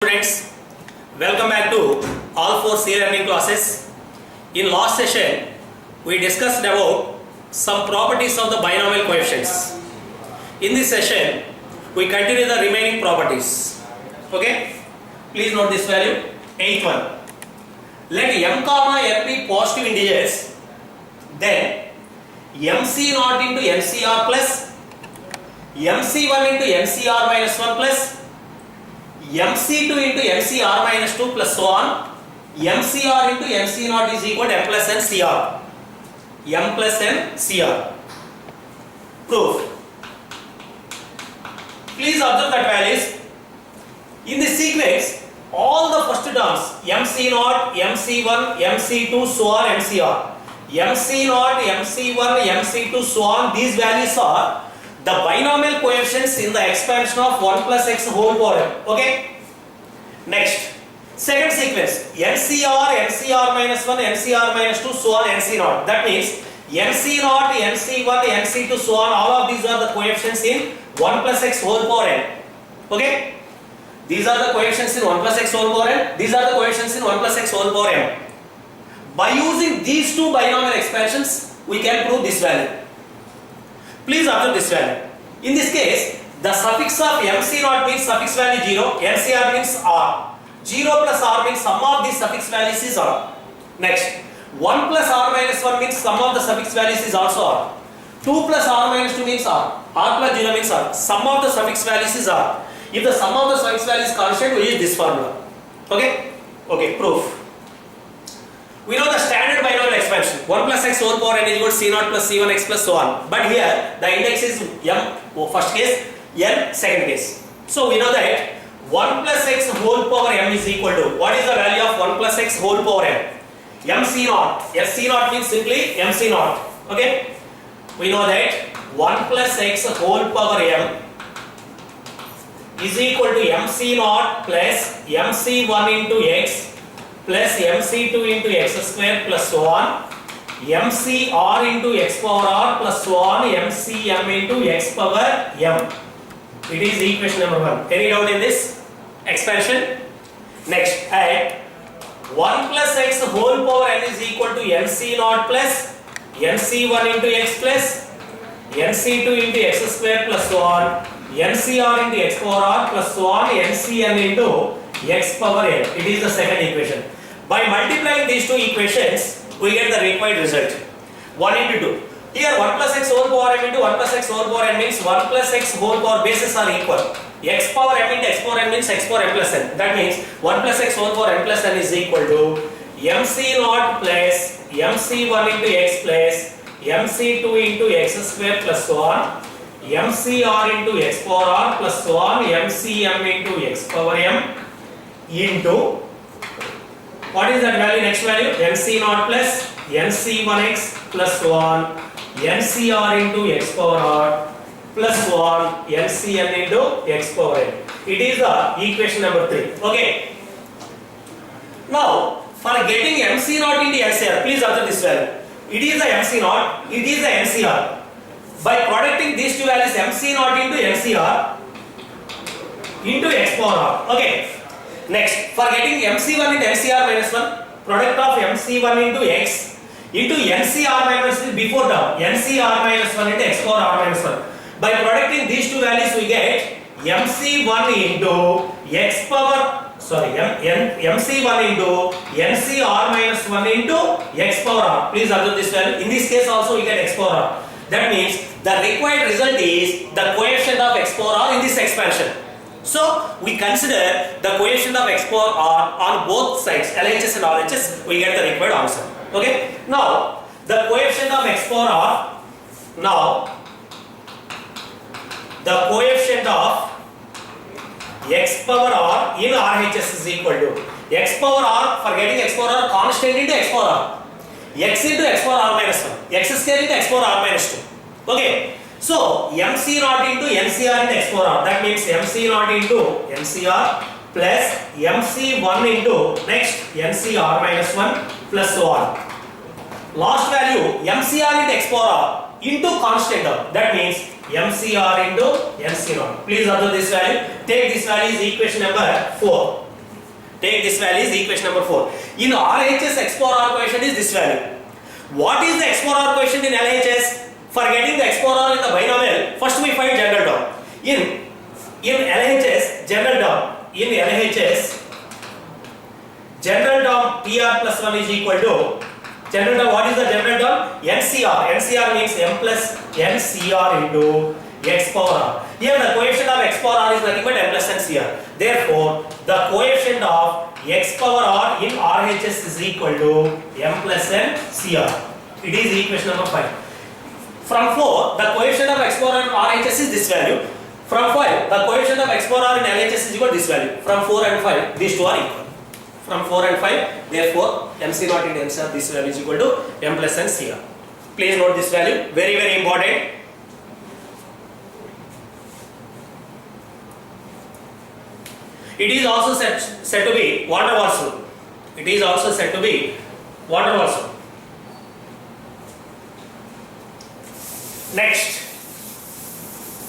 Students, welcome back to all four C learning classes. In last session, we discussed about some properties of the binomial coefficients. In this session, we continue the remaining properties. Okay? Please note this value, 8th one. Let m comma n be positive integers, then mc naught into mcr plus mc1 into mcr minus 1 plus mc2 into mcr minus 2 plus so on. mcr into mc naught is equal to m plus n cr. m plus n cr. Proof. Please observe that values. In this sequence, all the first terms mc naught, mc1, mc2, so on, mcr. mc naught, mc1, mc2, so on, these values are the binomial coefficients in the expansion of 1 plus x whole power m. Okay? Next, second sequence mcr, mcr minus 1, mcr minus 2, so on, mc naught. That means mc naught, mc1, mc2, so on, all of these are the coefficients in 1 plus x whole power n. Okay? These are the coefficients in 1 plus x whole power n. These are the coefficients in 1 plus x whole power m. By using these two binomial expansions, we can prove this value. Please observe this value. In this case, the suffix of mc naught means suffix value 0, mcr means r. 0 plus r means sum of these suffix values is r. Next, 1 plus r minus 1 means sum of the suffix values is also r. 2 plus r minus 2 means r. R plus 0 means r. Sum of the suffix values is r. If the sum of the suffix value is constant, we use this formula. Okay? Okay, proof. We know the standard binomial expansion. 1 plus x whole power n is equal to c naught plus c1 x plus so on. But here, the index is m, first case, n, second case. So we know that 1 plus x whole power m is equal to, what is the value of 1 plus x whole power m? mc naught. Mc naught means simply mc naught. Okay? We know that 1 plus x whole power m is equal to mc naught plus mc1 into x plus mc2 into x square plus so on, mcr into x power r plus so on, mcm into x power m. It is equation number 1. Any doubt in this expansion? Next, add 1 plus x whole power n is equal to mc naught plus mc1 into x plus mc2 into x square plus so on, mcr into x power r plus so on, mcm into x power n. It is the second equation. By multiplying these two equations, we get the required result. 1 into 2. Here 1 plus x whole power m into 1 plus x whole power n means 1 plus x whole power bases are equal. X power m into x power n means x power m plus n. That means 1 plus x whole power m plus n is equal to mc naught plus mc1 into x plus mc2 into x square plus so on, mcr into x power r plus so on, mcm into x power m into, what is that value, next value? mc naught plus mc1x plus so on, mcr into x power r plus so on, mcm into x power n. It is the equation number 3. Okay. Now, for getting mc naught into mcr, please observe this value. It is the mc naught, it is the mcr. By producting these two values, mc naught into mcr into x power r. Okay. Next, for getting mc1 into mcr minus 1, product of mc1 into x into mcr minus 1 before term, mcr minus 1 into x power r minus 1. By producting these two values, we get mc1 into x power, mc1 into mcr minus 1 into x power r. Please observe this value. In this case also we get x power r. That means the required result is the coefficient of x power r in this expansion. So we consider the coefficient of x power r on both sides, LHS and RHS, we get the required answer. Okay? Now, the coefficient of x power r, the coefficient of x power r in RHS is equal to x power r, for getting x power r, constant into x power r, x into x power r minus 1, x square into x power r minus 2. Okay? So, mc naught into mcr into x power r, that means mc naught into mcr plus mc1 into next mcr minus 1 plus so on. Last value mcr into x power r into constant term, that means MCR into MC0. Please observe this value. Take this value is equation number 4. Take this value is equation number 4. In RHS, x power r coefficient is this value. What is the x power r coefficient in LHS? For getting the x power r in the binomial, first we find general term. In LHS, general term. In LHS, general term PR plus 1 is equal to general term. What is the general term? NCR. NCR means M plus NCR into x power r. Here the coefficient of x power r is nothing but M plus NCR. Therefore, the coefficient of x power r in RHS is equal to M plus NCR. It is equation number 5. From 4, the coefficient of x power r in RHS is this value. From 5, the coefficient of x power r in LHS is equal to this value. From 4 and 5, these two are equal. From 4 and 5, therefore, MC0 into MCR, this value is equal to M plus NCR. Please note this value, very, very important. It is also said to be van der Waals rule. It is also said to be van der Waals rule. Next,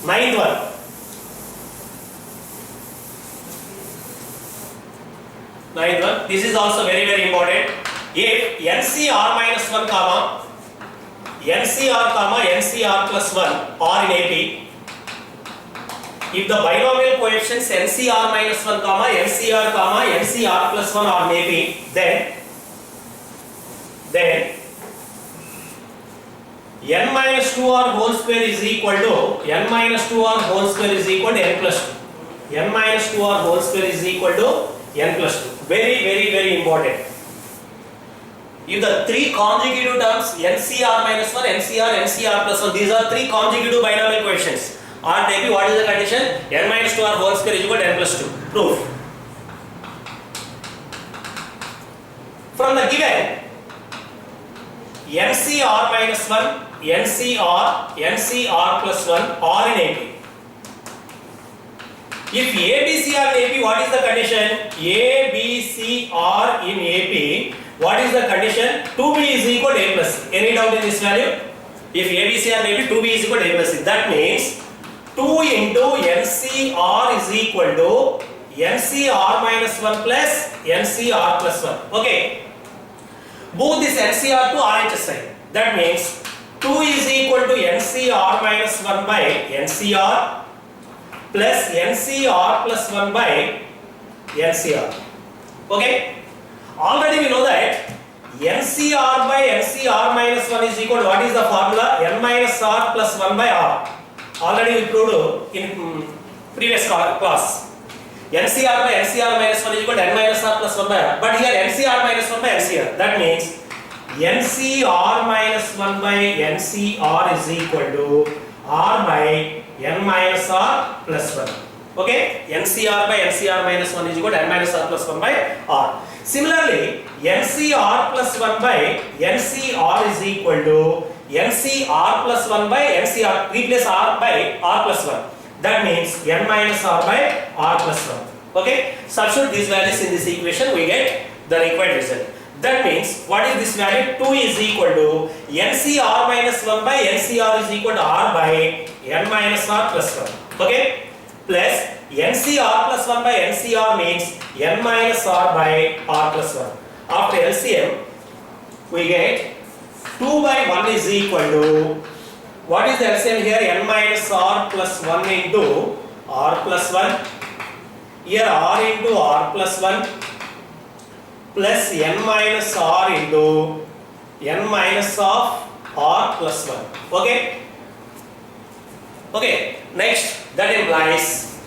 9th one. This is also very, very important. If NCR minus 1 comma NCR plus 1 are in AP, if the binomial coefficients NCR minus 1 NCR plus 1 are in AP, then n minus 2r whole square is equal to n plus 2. N minus 2r whole square is equal to n plus 2. Very, very, very important. If the three consecutive terms NCR minus 1, NCR plus 1, these are three consecutive binomial coefficients. Or maybe what is the condition? N minus 2r whole square is equal to n plus 2. Proof. From the given NCR minus 1, NCR plus 1 are in AP. If ABC are in AP, what is the condition? ABC are in AP, what is the condition? 2B is equal to A plus C. Any doubt in this value? If ABC are in AP, 2B is equal to A plus C. That means 2 into NCR is equal to NCR minus 1 plus NCR plus 1. Okay. Move this NCR to RHS side. That means 2 is equal to NCR minus 1 by NCR plus NCR plus 1 by NCR. Okay. Already we know that NCR by NCR minus 1 is equal to, what is the formula? N minus R plus 1 by R. Already we proved in previous class. NCR by NCR minus 1 is equal to N minus R plus 1 by R. But here NCR minus 1 by NCR. That means NCR minus 1 by NCR is equal to R by N minus R plus 1. Okay? NCR by NCR minus 1 is equal to N minus R plus 1 by R. Similarly, NCR plus 1 by NCR is equal to NCR plus 1 by NCR. Replace R by R plus 1. That means N minus R by R plus 1. Okay? Substitute these values in this equation, we get the required result. That means, what is this value? 2 is equal to NCR minus 1 by NCR is equal to R by N minus R plus 1. Okay? Plus NCR plus 1 by NCR means N minus R by R plus 1. After LCM, we get 2 by 1 is equal to, what is the LCM here? N minus R plus 1 into R plus 1. Here R into R plus 1 plus N minus R into N minus of R plus 1. Okay? Okay, next, that implies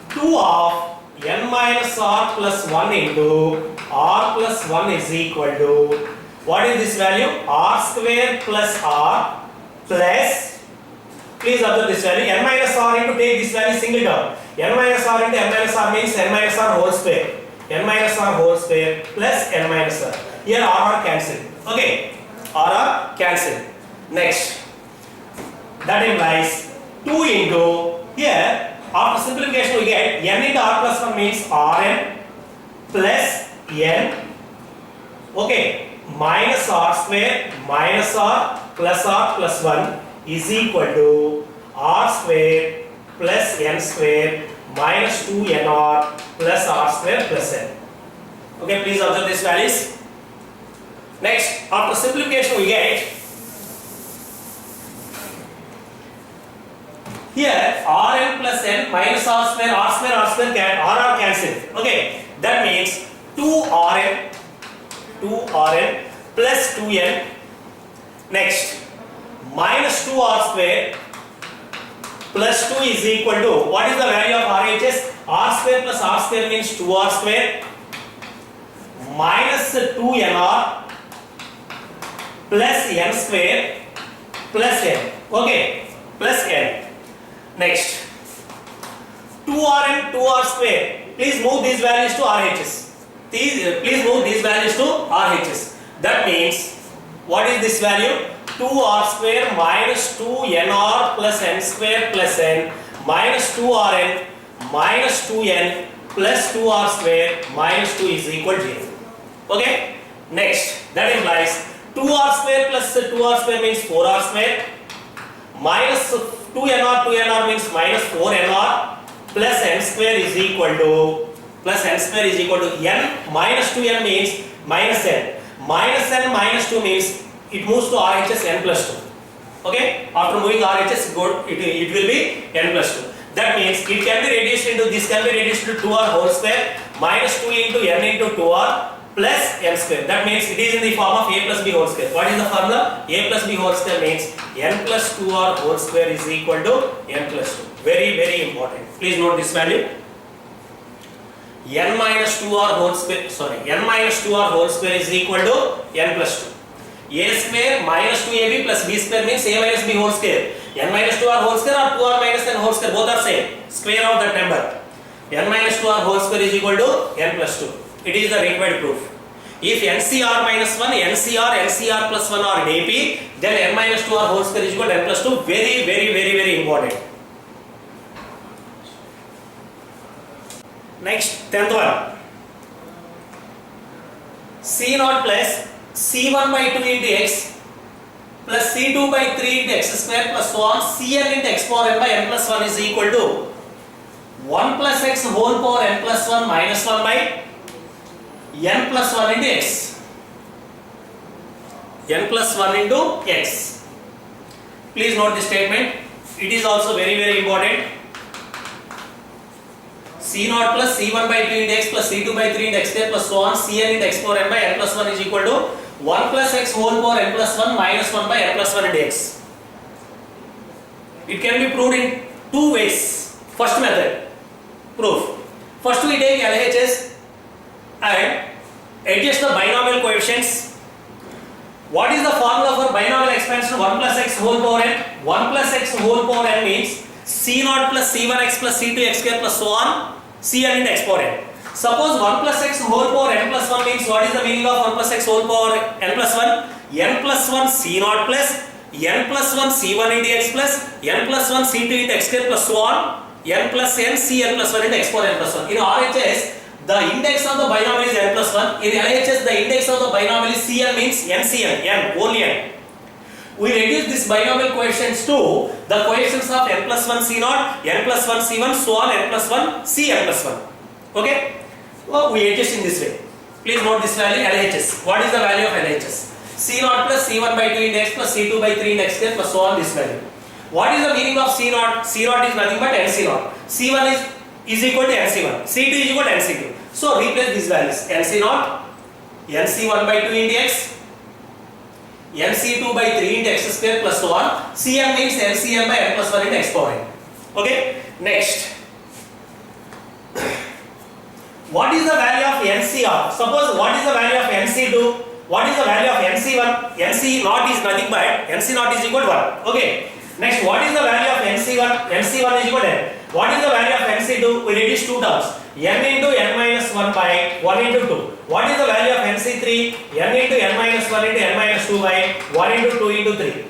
2 of N minus R plus 1 into R plus 1 is equal to, what is this value? R square plus R plus, please observe this value, N minus R into, take this value single term. N minus R into N minus R means N minus R whole square. N minus R whole square plus N minus R. Here R cancelled. Okay, R cancelled. Next, that implies 2 into, here after simplification we get N into R plus 1 means Rn plus N, okay, minus R square minus R plus 1 is equal to R square plus N square minus 2NR plus square plus n. Okay, please observe these values. Next, after simplification we get here Rn plus n minus r square R cancel. Okay, that means 2Rn plus 2n. Next, minus 2r square plus 2 is equal to, what is the value of RHS? R square plus R square means 2R square minus 2nr plus n square plus n. Okay, plus n. Next, 2r and 2r square. Please move these values to RHS. Please move these values to RHS. That means, what is this value? 2r square minus 2nr plus n square plus n minus 2rn minus 2n plus 2r square minus 2 is equal to 0. Okay? Next, that implies 2r square plus 2r square means 4r square minus 2nr means minus 4nr plus n square is equal to n minus 2n means minus n. Minus n minus 2 means it moves to RHS n plus 2. Okay? After moving RHS, it will be n plus 2. That means it can be reduced into, this can be reduced to 2r whole square minus 2 into n into 2r plus n square. That means it is in the form of a plus b whole square. What is the formula? A plus b whole square means n plus 2r whole square is equal to n plus 2. Very, very important. Please note this value. N minus 2r whole square is equal to n plus 2. A square minus 2ab plus b square means a minus b whole square. N minus 2r whole square or 2r minus n whole square, both are same. Square out that number. N minus 2r whole square is equal to n plus 2. It is the required proof. If NCR minus 1, NCR plus 1 are DP, then n minus 2r whole square is equal to n plus 2. Very, very, very, very important. Next, 10th one. C0 plus C1 by 2 into x plus C2 by 3 into x square plus so on Cn into x power n by n plus 1 is equal to 1 plus x whole power n plus 1 minus 1 by n plus 1 into x. N plus 1 into x. Please note this statement. It is also very, very important. C0 plus C1 by 2 into x plus C2 by 3 into x square plus so on Cn into x power n by n plus 1 is equal to 1 plus x whole power n plus 1 minus 1 by n plus 1 into x. It can be proved in two ways. First method, proof. First we take LHS and adjust the binomial coefficients. What is the formula for binomial expansion? 1 plus x whole power n. 1 plus x whole power n means C0 plus C1x plus C2x square plus so on Cn into x power n. Suppose 1 plus x whole power n plus 1 means, what is the meaning of 1 plus x whole power n plus 1? N plus 1 C0 plus n plus 1 C1 into x plus n plus 1 C2 into x square plus so on n plus n Cn plus 1 into x power n plus 1. In RHS, the index of the binomial is n plus 1. In LHS, the index of the binomial is Cn means NCn, n, only n. We reduce this binomial coefficients to the coefficients of n plus 1 C0, n plus 1 C1, so on n plus 1 Cn plus 1. Okay? Well, we adjust in this way. Please note this value, LHS. What is the value of LHS? C0 plus C1 by 2 into x plus C2 by 3 into x square plus so on this value. What is the meaning of C0? C0 is nothing but NC0. C1 is equal to NC1. C2 is equal to NC2. So replace these values. NC0, NC1 by 2 into x, NC2 by 3 into x square plus so on. Cn means NCn by n plus 1 into x power n. Okay? Next. What is the value of NCR? Suppose what is the value of NC2? What is the value of NC1? NC0 is nothing but NC0 is equal to 1. Okay. Next, what is the value of NC1? NC1 is equal to n. What is the value of NC2? We reduce two terms. N into n minus 1 by 1 into 2. What is the value of NC3? N into n minus 1 into n minus 2 by 1 into 2 into 3.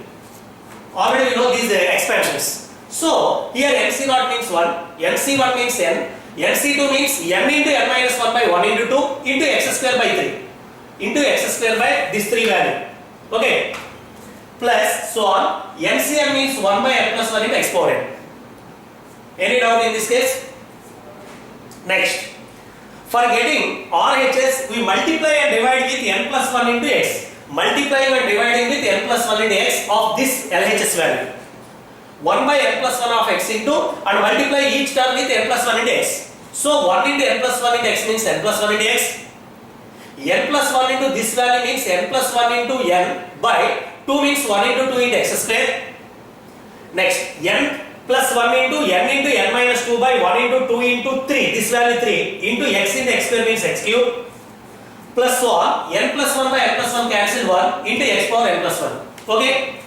Already we know these expansions. So, here NC0 means 1, NC1 means n, NC2 means n into n minus 1 by 1 into 2 into x square by 3. Into x square by this 3 value. Okay. Plus, so on, NCn means 1 by n plus 1 into x power n. Any doubt in this case? Next. For getting RHS, we multiply and divide with n plus 1 into x. Multiplying and dividing with n plus 1 into x of this LHS value. 1 by n plus 1 of x into and multiply each term with n plus 1 into x. So 1 into n plus 1 into x means n plus 1 into x. N plus 1 into this value means n plus 1 into n by 2 means 1 into 2 into x square. Next, n plus 1 into n minus 2 by 1 into 2 into 3, this value 3 into x square means x cube, plus so on, n plus 1 by n plus 1 cancel 1 into x power n plus 1. Okay?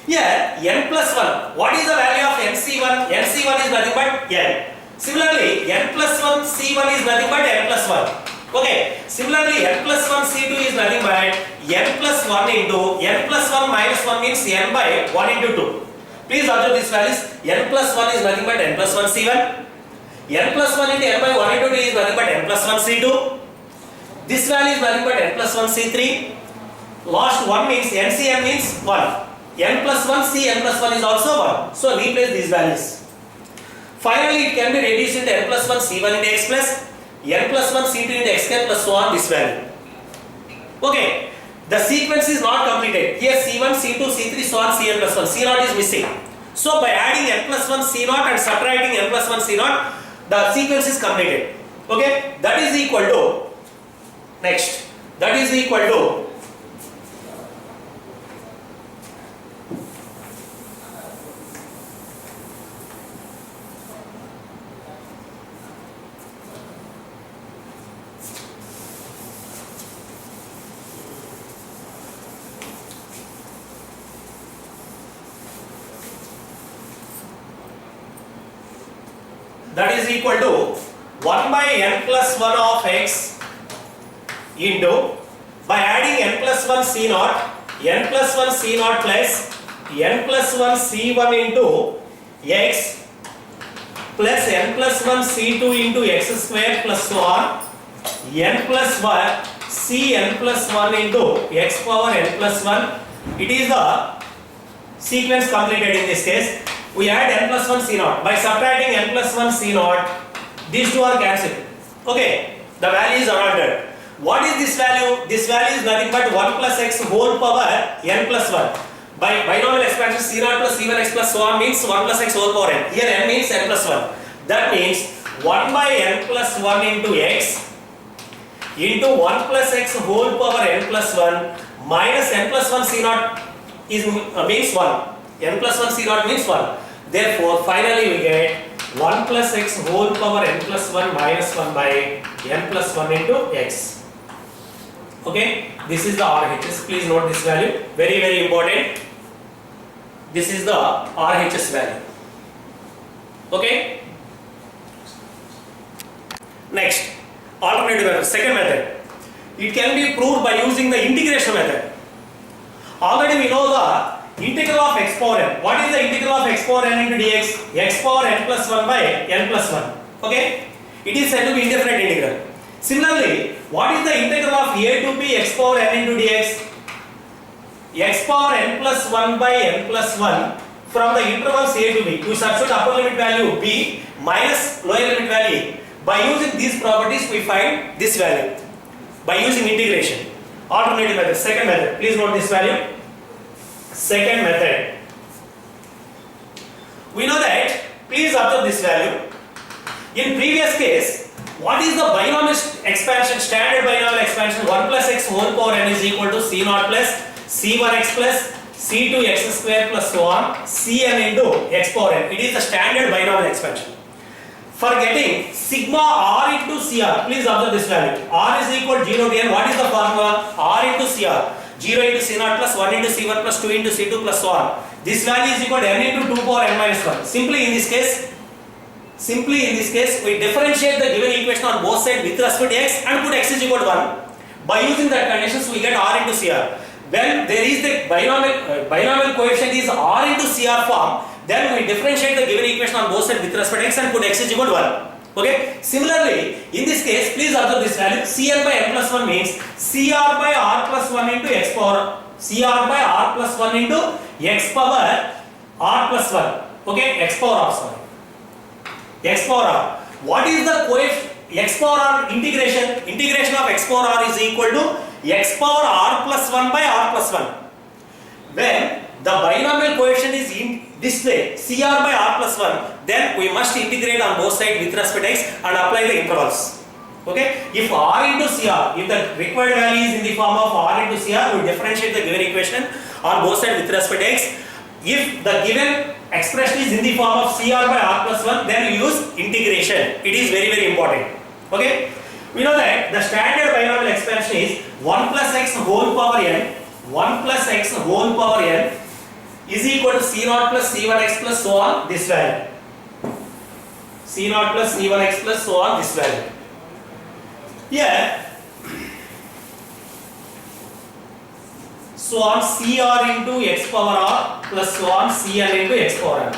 Here, n plus 1, what is the value of nc1? nc1 is nothing but n. Similarly, n plus 1 c1 is nothing but n plus 1. Okay? Similarly, n plus 1 c2 is nothing but n plus 1 into n plus 1 minus 1 means n by 1 into 2. Please observe these values. N plus 1 is nothing but n plus 1 c1. N plus 1 into n by 1 into 2 is nothing but n plus 1 c2. This value is nothing but n plus 1 c3. Last 1 means NCN means 1. N plus 1 c n plus 1 is also 1. So replace these values. Finally, it can be reduced into n plus 1 c1 into x plus n plus 1 c2 into x square plus so on this value. Okay. The sequence is not completed. Here C1, C2, C3, so on, Cn plus 1. C0 is missing. So by adding n plus 1 C0 and subtracting n plus 1 C0, the sequence is completed. Okay? That is equal to, next, that is equal to that is equal to 1 by n plus 1 of x into, by adding n plus 1 c0, n plus 1 c0 plus n plus 1 c1 into x plus n plus 1 c2 into x square plus so on, n plus 1 c n plus 1 into x power n plus 1. It is the sequence completed in this case. We add n plus 1 c0. By subtracting n plus 1 c0, these two are cancelled. Okay, the value is unaltered. What is this value? This value is nothing but 1 plus x whole power n plus 1. By binomial expansion, c0 plus c1x plus so on means 1 plus x whole power n. Here n means n plus 1. That means 1 by n plus 1 into x into 1 plus x whole power n plus 1 minus n plus 1 c0 is means 1. N plus 1 c0 means 1. Therefore, finally we get 1 plus x whole power n plus 1 minus 1 by n plus 1 into x. Okay, this is the RHS. Please note this value. Very, very important. This is the RHS value. Okay. Next, alternative method, second method. It can be proved by using the integration method. Already we know the integral of x power n. What is the integral of x power n into dx? X power n plus 1 by n plus 1. Okay? It is said to be indefinite integral. Similarly, what is the integral of a to b x power n into dx? X power n plus 1 by n plus 1 from the intervals a to b. We substitute upper limit value b minus lower limit value a. By using these properties, we find this value. By using integration. Alternative method, second method. Please note this value. Second method. We know that, please observe this value. In previous case, what is the binomial expansion, standard binomial expansion? 1 plus x whole power n is equal to c0 plus c1x plus c2x square plus so on, cn into x power n. It is the standard binomial expansion. For getting sigma r into cr, please observe this value. R is equal to 0 to n. What is the formula? R into cr. 0 into c0 plus 1 into c1 plus 2 into c2 plus so on. This value is equal to n into 2 power n minus 1. Simply in this case, we differentiate the given equation on both sides with respect to x and put x is equal to 1. By using that conditions, we get r into cr. When there is the binomial coefficient is r into cr form, then we differentiate the given equation on both sides with respect to x and put x is equal to 1. Okay. Similarly, in this case, please observe this value. Cn by n plus 1 means cr by r plus 1 into x power. Cr by r plus 1 into x power r plus 1. Okay. X power r, sorry. X power r. What is the x power r integration of x power r is equal to x power r plus 1 by r plus 1. When the binomial coefficient is in this way, CR by R plus 1, then we must integrate on both sides with respect to x and apply the intervals. Okay? If R into CR, if the required value is in the form of R into CR, we differentiate the given equation on both sides with respect to x. If the given expression is in the form of CR by R plus 1, then we use integration. It is very, very important. Okay? We know that the standard binomial expansion is 1 plus x whole power n, 1 plus x whole power n is equal to C0 plus C1x plus so on this value. C0 plus C1x plus so on this value. Here, so on CR into x power r plus so on CN into x power n.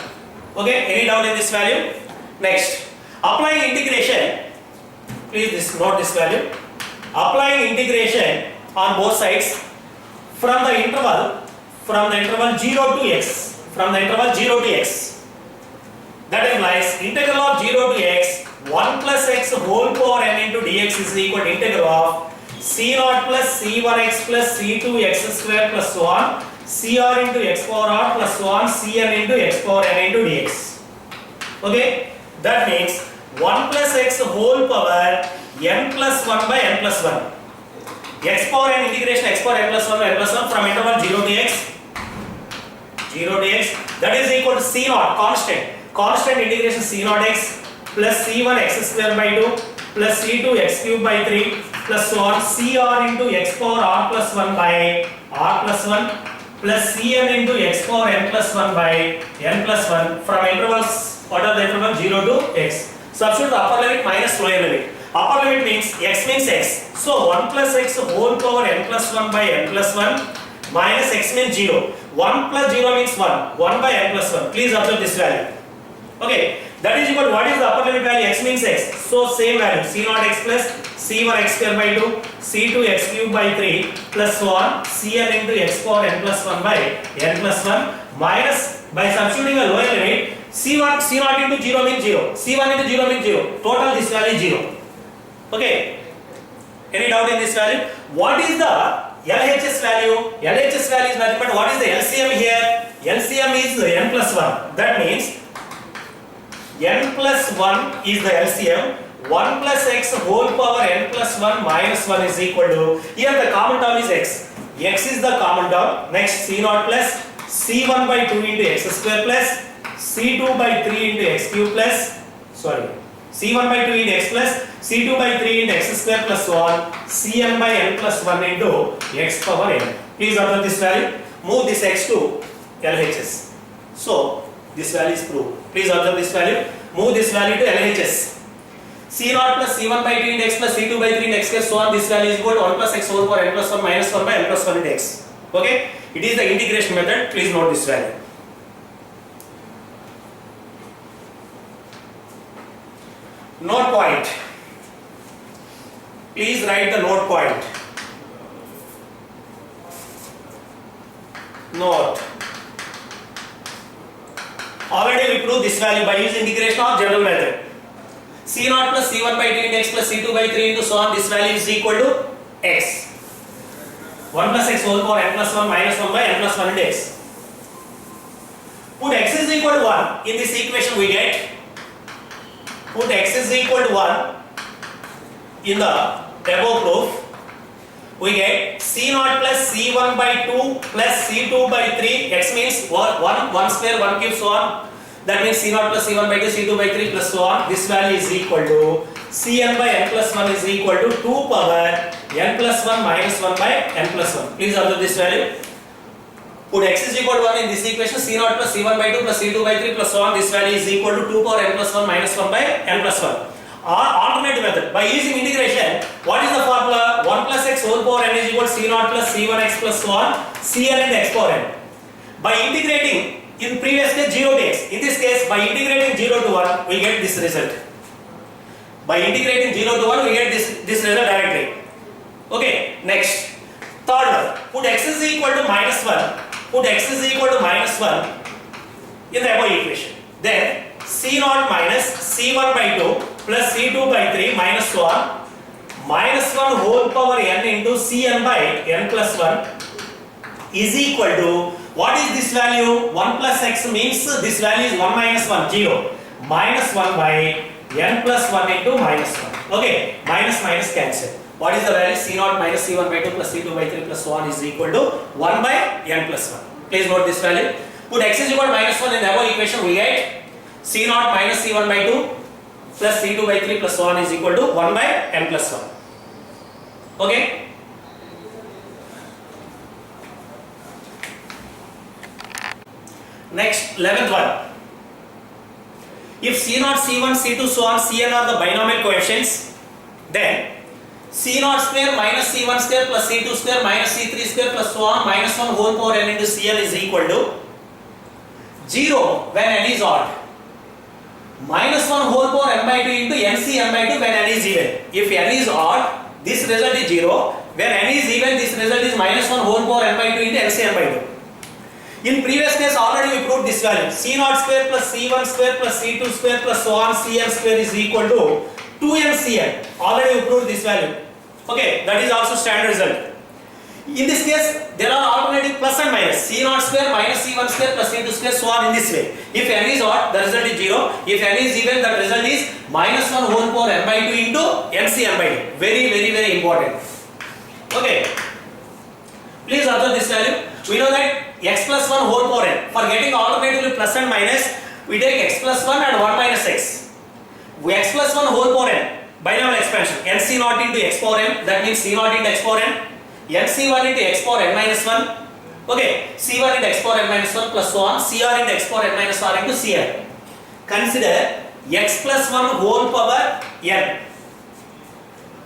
Okay, any doubt in this value? Next, applying integration, please note this value. Applying integration on both sides from the interval 0 to x, that implies integral of 0 to x 1 plus x whole power n into dx is equal to integral of c0 plus c1x plus c2x square plus so on cr into x power r plus so on cn into x power n into dx. Okay, that means 1 plus x whole power n plus 1 by n plus 1. X power n integration x power n plus 1 by n plus 1 from interval 0 to x, that is equal to c0 constant integration c0 x plus c1 x square by 2 plus c2 x cube by 3 plus so on cr into x power r plus 1 by r plus 1 plus cn into x power n plus 1 by n plus 1 from intervals, what are the intervals 0 to x. Substitute the upper limit minus lower limit. Upper limit means x, so 1 plus x whole power n plus 1 by n plus 1 minus x means 0. 1 plus 0 means 1 by n plus 1. Please observe this value. Okay, that is equal to what is the upper limit value? X means x, so same value c0x plus c1x square by 2 c2x cube by 3 plus so on cn into x power n plus 1 by n plus 1 minus, by substituting a lower limit, c0 into 0 means 0, c1 into 0 means 0, total this value is 0. Okay, any doubt in this value? What is the LHS value? LHS value is nothing but what is the LCM here? LCM is n plus 1. That means n plus 1 is the LCM. 1 plus x whole power n plus 1 minus 1 is equal to, here the common term is x. X is the common term. Next c0 plus c1 by 2 into x square plus c2 by 3 into x cube plus, c1 by 2 into x plus c2 by 3 into x square plus so on cn by n plus 1 into x power n. Please observe this value. Move this x to LHS. So this value is proved. Please observe this value. Move this value to LHS. c0 plus c1 by 2 into x plus c2 by 3 into x square so on this value is equal to 1 plus x whole power n plus 1 minus 1 by n plus 1 into x. Okay, it is the integration method. Please note this value. Note point. Please write the note point. Note. Already we proved this value by using integration of general method. c0 plus c1 by 2 into x plus c2 by 3 into so on this value is equal to x. 1 plus x whole power n plus 1 minus 1 by n plus 1 into x. Put x is equal to 1 in this equation we get. Put x is equal to 1 in the above proof. We get c0 plus c1 by 2 plus c2 by 3. X means 1 square 1 cube so on. That means c0 plus c1 by 2 c2 by 3 plus so on. This value is equal to cn by n plus 1 is equal to 2 power n plus 1 minus 1 by n plus 1. Please observe this value. Put x is equal to 1 in this equation. c0 plus c1 by 2 plus c2 by 3 plus so on. This value is equal to 2 power n plus 1 minus 1 by n plus 1. Or alternative method. By using integration, what is the formula? 1 plus x whole power n is equal to c0 plus c1x plus so on cn into x power n. By integrating, in previous case 0 to x. In this case, by integrating 0 to 1, we get this result. By integrating 0 to 1, we get this result directly. Okay, next. Third one. Put x is equal to minus 1. Put x is equal to minus 1 in the above equation. Then C naught minus C1 by 2 plus C2 by 3 minus 1 minus 1 whole power n into Cn by n plus 1 is equal to, what is this value? 1 plus x means this value is 1 minus 1, 0. Minus 1 by n plus 1 into minus 1. Okay, minus minus cancel. What is the value? C0 minus C1 by 2 plus C2 by 3 plus 1 is equal to 1 by n plus 1. Please note this value. Put x is equal to minus 1 in the above equation, we get C0 minus C1 by 2 plus C2 by 3 plus 1 is equal to 1 by n plus 1. Okay? Next, 11th one. If C0, C1, C2, so on, Cn are the binomial coefficients, then C0 square minus C1 square plus C2 square minus C3 square plus so on minus 1 whole power n into Cn is equal to 0 when n is odd. Minus 1 whole power n by 2 into nc n by 2 when n is even. If n is odd, this result is 0. When n is even, this result is minus 1 whole power n by 2 into nc n by 2. In previous case already we proved this value. C0 square plus C1 square plus C2 square plus so on Cn square is equal to 2mCn. Already we proved this value. Okay, that is also standard result. In this case, there are alternative plus and minus. C0 square minus C1 square plus C2 square so on in this way. If n is odd, the result is 0. If n is even, the result is minus 1 whole power n by 2 into nc n by 2. Very important. Okay. Please observe this value. We know that x plus 1 whole power n. For getting alternatively plus and minus, we take x plus 1 and 1 minus x. X plus 1 whole power n, binomial expansion, nc naught into x power n, that means c naught into x power n, nc1 into x power n minus 1, okay, c1 into x power n minus 1 plus so on, cr into x power n minus r into cr. Consider x plus 1 whole power n,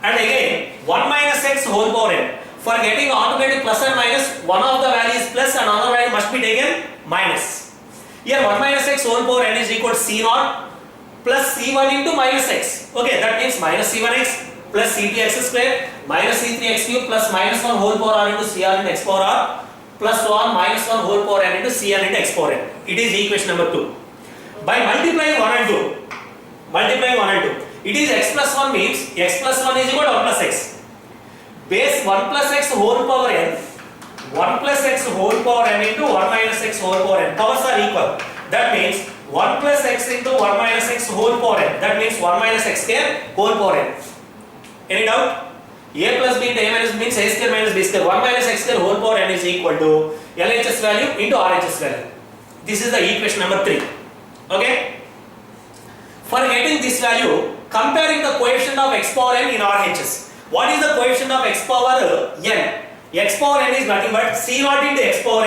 and again 1 minus x whole power n. For getting alternative plus and minus, one of the value is plus and another value must be taken minus. Here 1 minus x whole power n is equal to c naught plus c1 into minus x. Okay, that means minus c1x plus c2x square minus c3x cube plus minus 1 whole power r into cr into x power r plus so on minus 1 whole power n into cn into x power n. It is equation number 2. By multiplying 1 and 2, it is x plus 1 means x plus 1 is equal to 1 plus x. Base 1 plus x whole power n, 1 plus x whole power n into 1 minus x whole power n. Powers are equal. That means 1 plus x into 1 minus x whole power n. That means 1 minus x square whole power n. Any doubt? A plus b into a minus means a square minus b square. 1 minus x square whole power n is equal to LHS value into RHS value. This is the equation number 3. Okay? For getting this value, comparing the coefficient of x power n in RHS. What is the coefficient of x power n? X power n is nothing but c naught into x power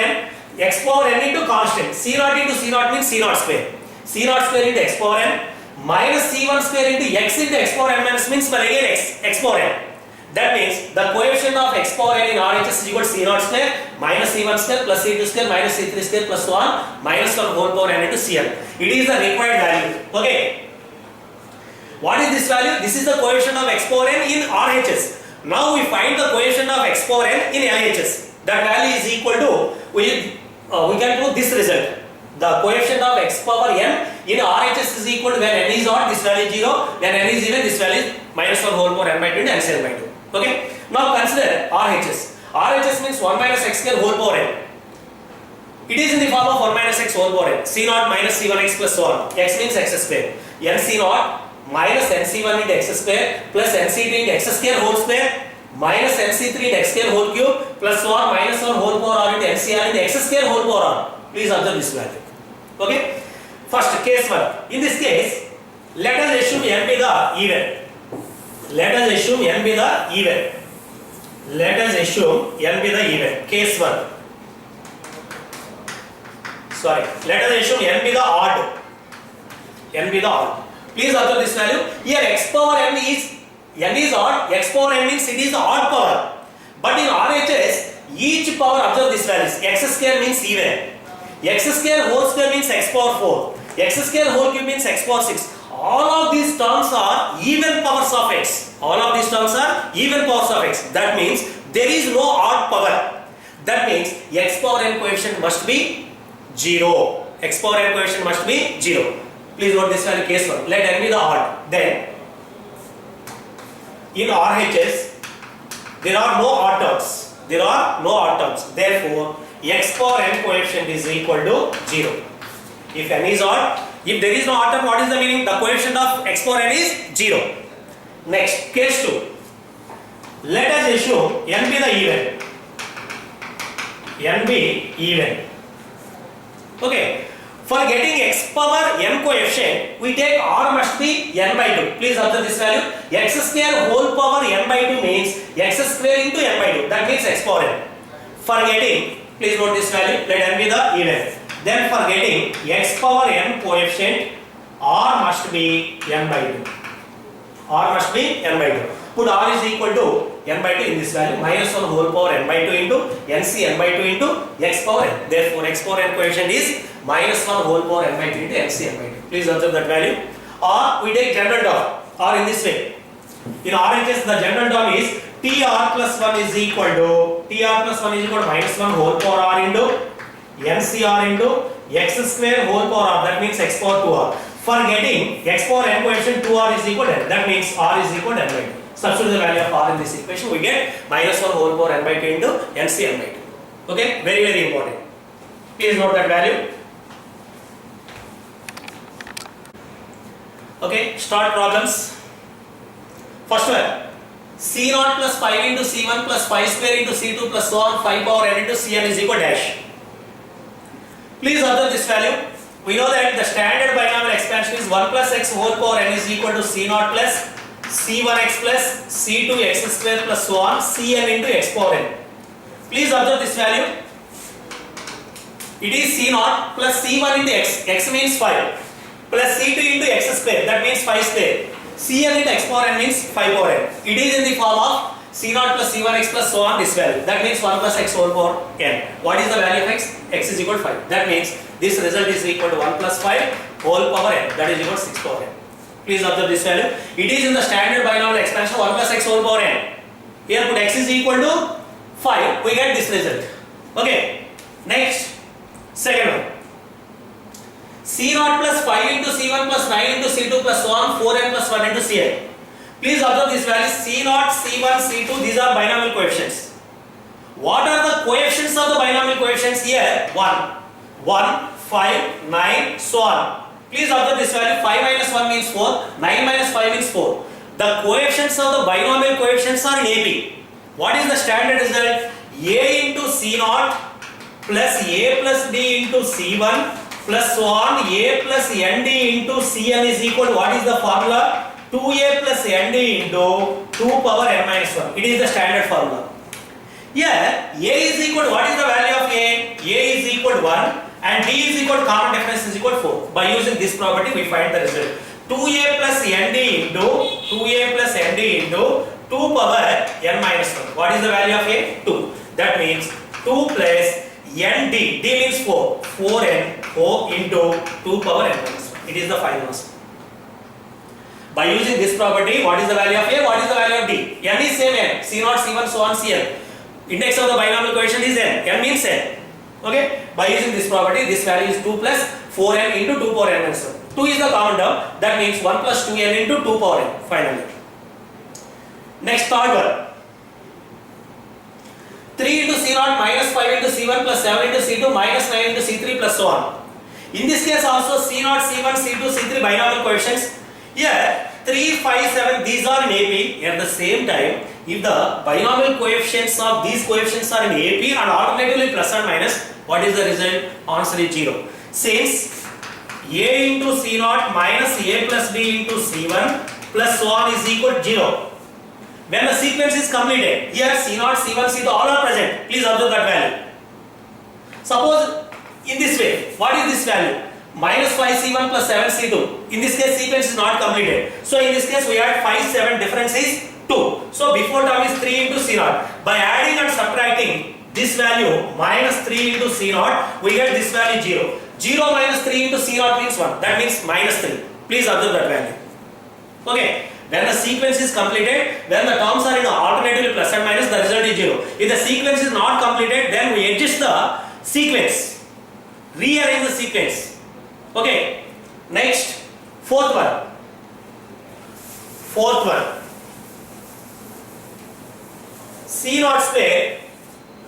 n into constant. C naught into c naught means c naught square. C naught square into x power n minus c1 square into x into x power n minus means for again x power n. That means the coefficient of x power n in RHS is equal to c naught square minus c1 square plus c2 square minus c3 square plus so on minus 1 whole power n into cn. It is the required value. Okay. What is this value? This is the coefficient of x power n in RHS. Now we find the coefficient of x power n in LHS. That value is equal to, we can do this result. The coefficient of x power n in RHS is equal to when n is odd, this value is 0, when n is even, this value is minus 1 whole power n by 2 into n by 2. Okay. Now consider RHS. RHS means 1 minus x square whole power n. It is in the form of 1 minus x whole power n. C naught minus c1x plus so on. X means x square. nc naught minus nc1 into x square plus nc2 into x square whole square minus nc3 into x square whole cube plus 1 minus 1 whole power r into ncr into x square whole power r. Please observe this value. Okay. First case 1. In this case, let us assume n be the even. Case 1. Sorry. Let us assume n be the odd. Please observe this value. Here x power n is odd. X power n means it is the odd power. But in RHS, each power, observe this value. X square means even. X square whole square means x power 4. X square whole cube means x power 6. All of these terms are even powers of x. That means there is no odd power. That means x power n coefficient must be 0. Please note this value case 1. Let n be the odd. Then in RHS there are no odd terms. There are no odd terms. Therefore, x power n coefficient is equal to 0. If n is odd, if there is no odd term, what is the meaning? The coefficient of x power n is 0. Next, case 2. Let us assume n be the even. N be even. Okay. For getting x power n coefficient, we take r must be n by 2. Please observe this value. X square whole power n by 2 means x square into n by 2. That means x power n. For getting, please note this value, let n be the even. Then for getting x power n coefficient, r must be n by 2. R must be n by 2. Put r is equal to n by 2 in this value, minus 1 whole power n by 2 into nc n by 2 into x power n. Therefore, x power n coefficient is minus 1 whole power n by 2 into nc n by 2. Please observe that value. Or we take general term, or in this way. In RHS, the general term is tr plus 1 is equal to minus 1 whole power r into ncr into x square whole power r. That means x power 2r. For getting x power n coefficient 2r is equal to n. That means r is equal to n by 2. Substitute the value of r in this equation. We get minus 1 whole power n by 2 into nc n by 2. Okay, very very important. Please note that value. Okay, start problems. First one, c0 plus 5 into c1 plus 5 square into c2 plus so on 5 power n into cn is equal dash. Please observe this value. We know that the standard binomial expansion is 1 plus x whole power n is equal to c0 plus c1x plus c2x square plus so on cn into x power n. Please observe this value. It is c0 plus c1 into x means 5, plus c2 into x square, that means 5 square. Cn into x power n means 5 power n. It is in the form of c0 plus c1x plus so on this value. That means 1 plus x whole power n. What is the value of x? X is equal to 5. That means this result is equal to 1 plus 5 whole power n. That is equal to 6 power n. Please observe this value. It is in the standard binomial expansion 1 plus x whole power n. Here put x is equal to 5. We get this result. Okay. Next, second one. c0 plus 5 into c1 plus 9 into c2 plus so on 4n plus 1 into cn. Please observe this value. c0, c1, c2, these are binomial coefficients. What are the coefficients of the binomial coefficients here? 1, 5, 9, so on. Please observe this value. 5 minus 1 means 4, 9 minus 5 means 4. The coefficients of the binomial coefficients are in AP. What is the standard result? A into c0 plus a plus d into c1 plus so on a plus nd into cn is equal to, what is the formula? 2a plus nd into 2 power n minus 1. It is the standard formula. Here a is equal to, what is the value of a? A is equal to 1 and d is equal to common difference is equal to 4. By using this property we find the result. 2a plus nd into 2a plus nd into 2 power n minus 1. What is the value of a? 2. That means 2 plus nd, d means 4, 4n o into 2 power n minus 1. It is the final answer. By using this property, what is the value of a? What is the value of d? N is same n, c0, c1, so on, cn. Index of the binomial coefficient is n. N means n. Okay? By using this property, this value is 2 plus 4n into 2 power n minus 1. 2 is the common term. That means 1 plus 2n into 2 power n. Finally. Next, third one. 3 into c0 minus 5 into c1 plus 7 into c2 minus 9 into c3 plus so on. In this case also c0, c1, c2, c3 binomial coefficients. Here 3, 5, 7 these are in AP. At the same time, if the binomial coefficients of these coefficients are in AP and alternatively plus and minus, what is the result? Answer is 0. Since a into c0 minus a plus b into c1 plus so on is equal to 0. When the sequence is completed, here c0, c1, c2 all are present. Please observe that value. Suppose in this way, what is this value? Minus 5 c1 plus 7 c2. In this case, sequence is not completed. So in this case, we had 5, 7, difference is 2. So before term is 3 into c0. By adding and subtracting this value minus 3 into c0, we get this value 0. 0 minus 3 into c0 means 1. That means minus 3. Please observe that value. Okay. When the sequence is completed, when the terms are in alternatively plus and minus, the result is 0. If the sequence is not completed, then we adjust the sequence. Rearrange the sequence. Okay. Next, Fourth one, C naught square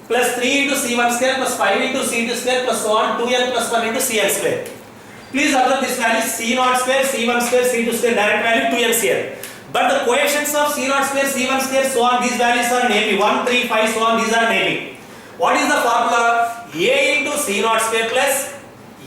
plus 3 into C1 square plus 5 into C2 square plus so on 2n plus 1 into Cn square. Please observe this value C naught square, C1 square, C2 square, direct value 2n here. But the coefficients of C naught square, C1 square, so on, these values are in AP. 1, 3, 5, so on, these are in AP. What is the formula? A into C naught square plus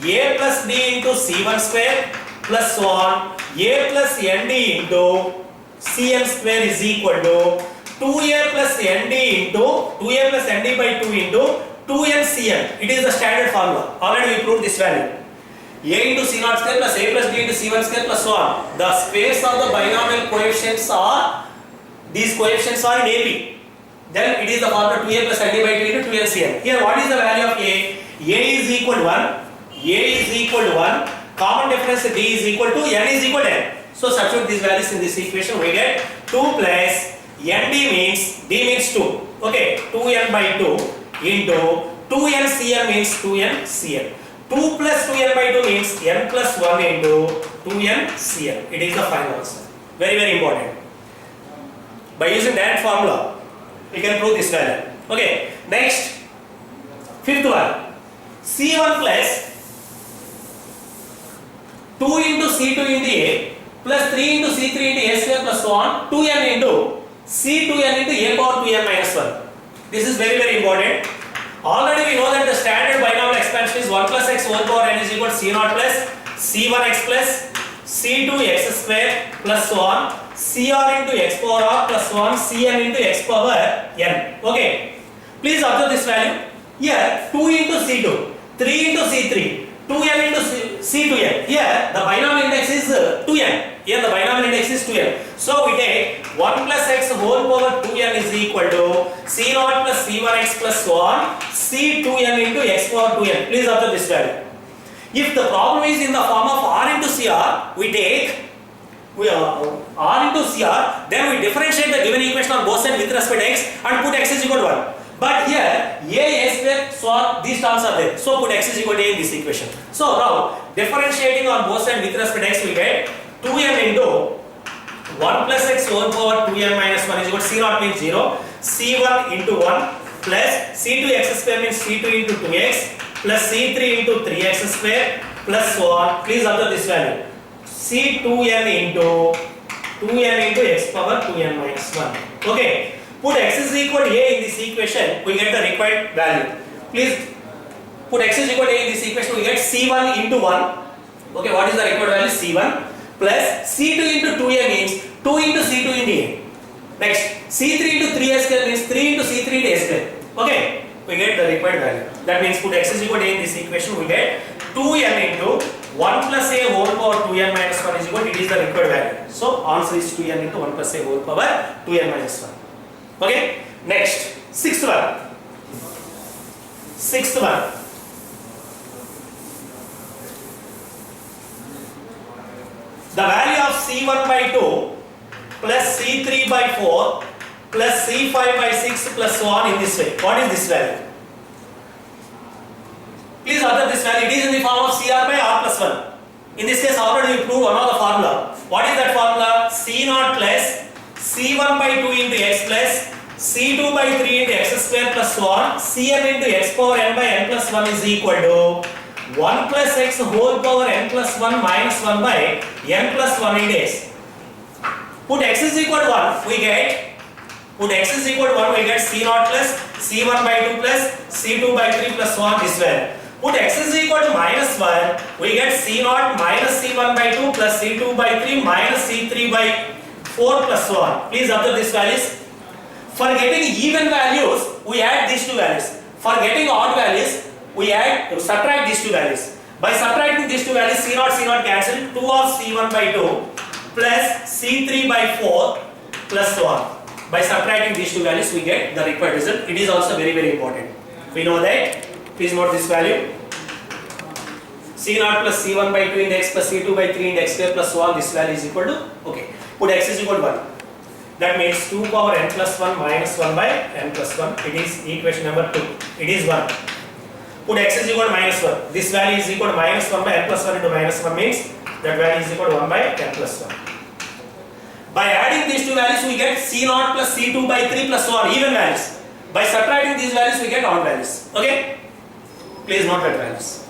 A plus D into C1 square plus so on, A plus ND into Cn square is equal to 2A plus ND into 2A plus ND by 2 into 2n Cn. It is the standard formula. Already we proved this value. A into C naught square plus A plus D into C1 square plus so on. The space of the binomial coefficients are, these coefficients are in AP. Then it is the formula 2A plus ND by 2 into 2n Cn. Here what is the value of A? A is equal to 1. A is equal to 1. Common difference D is equal to N is equal to N. So substitute these values in this equation. We get 2 plus ND means, D means 2. Okay, 2n by 2 into 2n Cn means 2n Cn. 2 plus 2n by 2 means n plus 1 into 2n Cn. It is the final answer. Very, very important. By using that formula, we can prove this value. Okay, next, fifth one. C1 plus 2 into C2 into A plus 3 into C3 into A square plus so on 2n into C2n into A power 2n minus 1. This is very, very important. Already we know that the standard binomial expansion is 1 plus x whole power n is equal to C0 plus C1x plus C2x square plus so on CR into x power r plus so on Cn into x power n. Okay. Please observe this value. Here 2 into C2, 3 into C3, 2n into C2n. Here the binomial index is 2n. Here the binomial index is 2n. So we take 1 plus x whole power 2n is equal to C0 plus C1x plus so on C2n into x power 2n. Please observe this value. If the problem is in the form of r into cr, we take r into cr, then we differentiate the given equation on both sides with respect to x and put x is equal to 1. But here a square, so on, these terms are there. So put x is equal to a in this equation. So now differentiating on both sides with respect to x, we get 2n into 1 plus x whole power 2n minus 1 is equal to C0 means 0. C1 into 1 plus C2x square means C2 into 2x plus C3 into 3x square plus so on. Please observe this value. C2n into 2n into x power 2n minus 1. Okay. Put x is equal to a in this equation, we get the required value. Please put x is equal to a in this equation, we get C1 into 1. Okay, what is the required value? C1 plus C2 into 2a means 2 into C2 into a. Next, C3 into 3a square means 3 into C3 into a square. Okay, we get the required value. That means put x is equal to a in this equation, we get 2n into 1 plus a whole power 2n minus 1 is equal to, it is the required value. So answer is 2n into 1 plus a whole power 2n minus 1. Okay, next, sixth one. The value of C1 by 2 plus C3 by 4 plus C5 by 6 plus so on in this way. What is this value? Please observe this value. It is in the form of CR by R plus 1. In this case, already we proved one of the formula. What is that formula? C0 plus C1 by 2 into x plus C2 by 3 into x square plus so on Cn into x power n by n plus 1 is equal to 1 plus x whole power n plus 1 minus 1 by n plus 1 into x. Put x is equal to 1, we get C0 plus C1 by 2 plus C2 by 3 plus so on this way. Put x is equal to minus 1, we get C0 minus C1 by 2 plus C2 by 3 minus C3 by 4 plus so on. Please observe these values. For getting even values, we add these two values. For getting odd values, we subtract these two values. By subtracting these two values, C0 cancel, 2 of C1 by 2 plus C3 by 4 plus so on. By subtracting these two values, we get the required result. It is also very, very important. We know that. Please note this value. C0 plus C1 by 2 into x plus C2 by 3 into x square plus so on. This value is equal to, okay. Put x is equal to 1. That means 2 power n plus 1 minus 1 by n plus 1. It is equation number 2. It is 1. Put x is equal to minus 1. This value is equal to minus 1 by n plus 1 into minus 1 means That value is equal to 1 by 10 plus 1. By adding these two values, we get C0 plus C2 by 3 plus so on, even values. By subtracting these values, we get odd values. Okay? Please note that values.